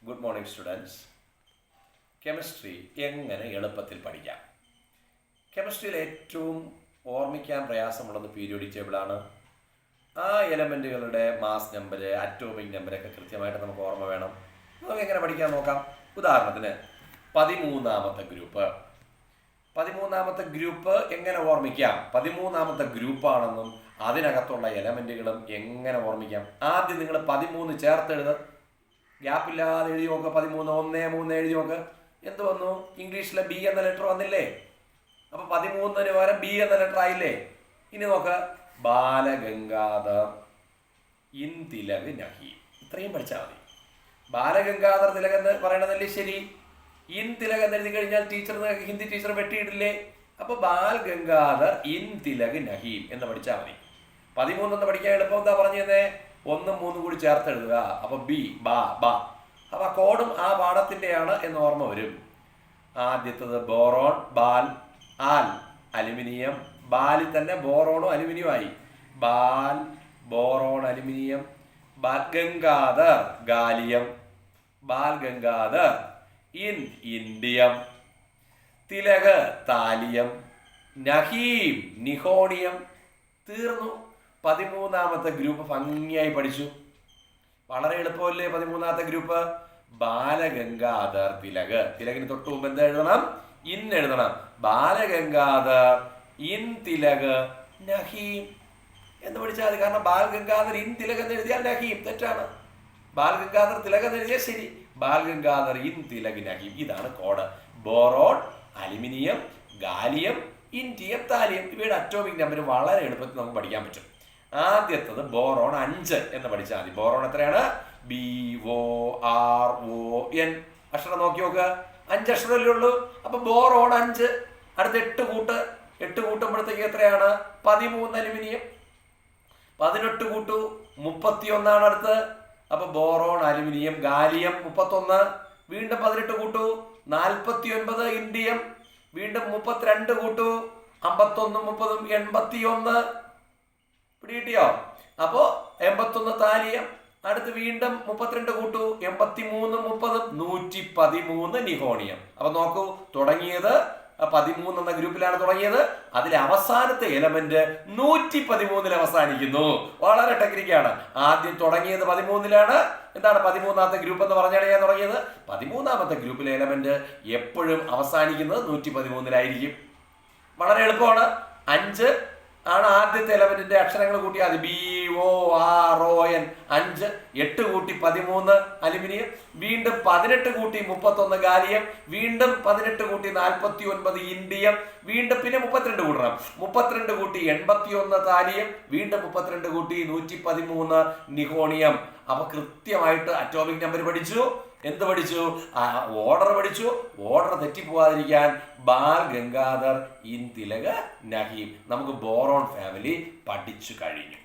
Good morning students. Chemistry എങ്ങനെ എളുപ്പത്തിൽ പഠിക്കാം? കെമിസ്ട്രിയിൽ ഏറ്റവും ഓർമ്മിക്കാൻ പ്രയാസമുള്ളത് പീരിയോഡിക് ടേബിളാണ്. ആ എലമെൻറ്റുകളുടെ മാസ് നമ്പർ, അറ്റോമിക് നമ്പരൊക്കെ കൃത്യമായിട്ട് നമുക്ക് ഓർമ്മ വേണം. നമുക്ക് എങ്ങനെ പഠിക്കാൻ നോക്കാം. ഉദാഹരണത്തിന് 13ാമത്തെ ഗ്രൂപ്പ് എങ്ങനെ ഓർമ്മിക്കാം? 13ാമത്തെ ഗ്രൂപ്പാണെന്നും അതിനകത്തുള്ള എലമെൻറ്റുകളും എങ്ങനെ ഓർമ്മിക്കാം? ആദ്യം നിങ്ങൾ 13 ചേർത്തെഴുത്, ഗ്യാപ്പില്ലാതെ എഴുതി നോക്കുക. 13 1 3 എഴുതി നോക്ക്. എന്ത് വന്നു? ഇംഗ്ലീഷിലെ ബി എന്ന ലെറ്റർ വന്നില്ലേ? അപ്പൊ 13 പകരം ബി എന്ന ലെറ്റർ ആയില്ലേ? ഇനി നോക്ക്, ബാലഗംഗാധർ ഇൻ തിലക് നഹി. ഇത്രയും പഠിച്ചാൽ മതി. ബാലഗംഗാധർ തിലക് എന്ന് പറയണതല്ലേ ശരി? ഇൻ തിലക് എന്ന് എഴുതി കഴിഞ്ഞാൽ ടീച്ചർ, ഹിന്ദി ടീച്ചർ വെട്ടിയിട്ടില്ലേ? അപ്പൊ ബാൽ ഗംഗാധർ ഇൻ തിലക് നഹി എന്ന് പഠിച്ചാൽ മതി. 13 എന്ന് പഠിക്കാൻ എളുപ്പം എന്താ പറഞ്ഞു തന്നെ? 1 3 കൂടി ചേർത്ത് എഴുതുക. അപ്പൊ ബി ബാ ബാ. അപ്പൊ കോഡും ആ പാഠത്തിൻ്റെയാണ് എന്ന് ഓർമ്മ വരും. ആദ്യത്തത് ബോറോൺ, ബാൽ, ആൽ അലുമിനിയം. ബാലിൽ തന്നെ ബോറോണും അലുമിനിയം ആയി. Bal, boron, aluminium. Bal Gangadhar gallium. Bal Gangadhar in indium. Tilak thallium. Naheem nihonium. തീർന്നു. 13ാമത്തെ ഗ്രൂപ്പ് ഭംഗിയായി പഠിച്ചു. വളരെ എളുപ്പമല്ലേ 13ാമത്തെ ഗ്രൂപ്പ്? ബാലഗംഗാധർ തിലക്. തിലകിന് തൊട്ട് മുമ്പ് എന്താ എഴുതണം? ഇൻ എഴുതണം. ബാലഗംഗാധർ ഇൻ തിലക് നഹീം എന്ന് പഠിച്ചാൽ മതി. കാരണം ബാലഗംഗാധർ ഇൻ തിലക് എന്ന് എഴുതിയാൽ നഹീം തെറ്റാണ്. ബാലഗംഗാധർ തിലക് എന്ന് എഴുതിയാൽ ശരി. ബാലഗംഗാധർ ഇൻ തിലക് നഹീം. ഇതാണ് code. Boron, aluminium, gallium, indium, thallium. ഇവയുടെ അറ്റോമിക് നമ്പർ വളരെ എളുപ്പത്തിൽ നമുക്ക് പഠിക്കാൻ പറ്റും. ആദ്യത്തത് ബോറോൺ 5 എന്ന് പഠിച്ചാൽ മതി. ബോറോൺ എത്രയാണ്? BORON. അക്ഷരം നോക്കി നോക്കുക. 5 അക്ഷരമല്ലേ ഉള്ളൂ. അപ്പൊ ബോറോൺ 5. അടുത്ത 8 കൂട്ടുമ്പോഴത്തേക്ക് എത്രയാണ്? 13 അലുമിനിയം. 18 കൂട്ടു 31 അടുത്ത്. അപ്പൊ ബോറോൺ, അലുമിനിയം, ഗാലിയം 31. വീണ്ടും 18 കൂട്ടു 49 ഇൻഡിയം. വീണ്ടും 32 കൂട്ടു 51 30 81. പിടികിട്ടിയോ? അപ്പോ 81 താലിയം. അടുത്ത് വീണ്ടും 32 കൂട്ടു 83 30 113 നിഹോണിയം. അപ്പൊ നോക്കൂ, തുടങ്ങിയത് 13 എന്ന ഗ്രൂപ്പിലാണ് തുടങ്ങിയത്. അതിലെ അവസാനത്തെ എലമെന്റ് 113 അവസാനിക്കുന്നു. വളരെ ടെക്നിക്കാണ്. ആദ്യം തുടങ്ങിയത് 13ലാണ്. എന്താണ് 13ാമത്തെ ഗ്രൂപ്പ് എന്ന് പറഞ്ഞാണ് ഞാൻ തുടങ്ങിയത്. 13ാമത്തെ ഗ്രൂപ്പിലെ എലമെന്റ് എപ്പോഴും അവസാനിക്കുന്നത് 113 വളരെ എളുപ്പമാണ്. 5 ആണ് ആദ്യത്തെ എലമെന്റിന്റെ അക്ഷരങ്ങൾ കൂട്ടിയാൽ മതി. BORON 5. 8 കൂട്ടി 13 അലുമിനിയം. വീണ്ടും 18 കൂട്ടി 31 ഗാലിയം. വീണ്ടും 18 കൂട്ടി 49 ഇൻഡിയം. വീണ്ടും പിന്നെ 32 കൂട്ടണം. 32 കൂട്ടി 81 താലിയം. വീണ്ടും 32 കൂട്ടി 113 നിഹോണിയം. അപ്പൊ കൃത്യമായിട്ട് അറ്റോമിക് നമ്പർ പഠിച്ചു. എന്ത് പഠിച്ചു? ഓർഡർ പഠിച്ചു. ഓർഡർ തെറ്റിപ്പോവാതിരിക്കാൻ ബാൽ ഗംഗാധർ ഇൻ തിലക് നഹീം. നമുക്ക് ബോറോൺ ഫാമിലി പഠിച്ചു കഴിഞ്ഞു.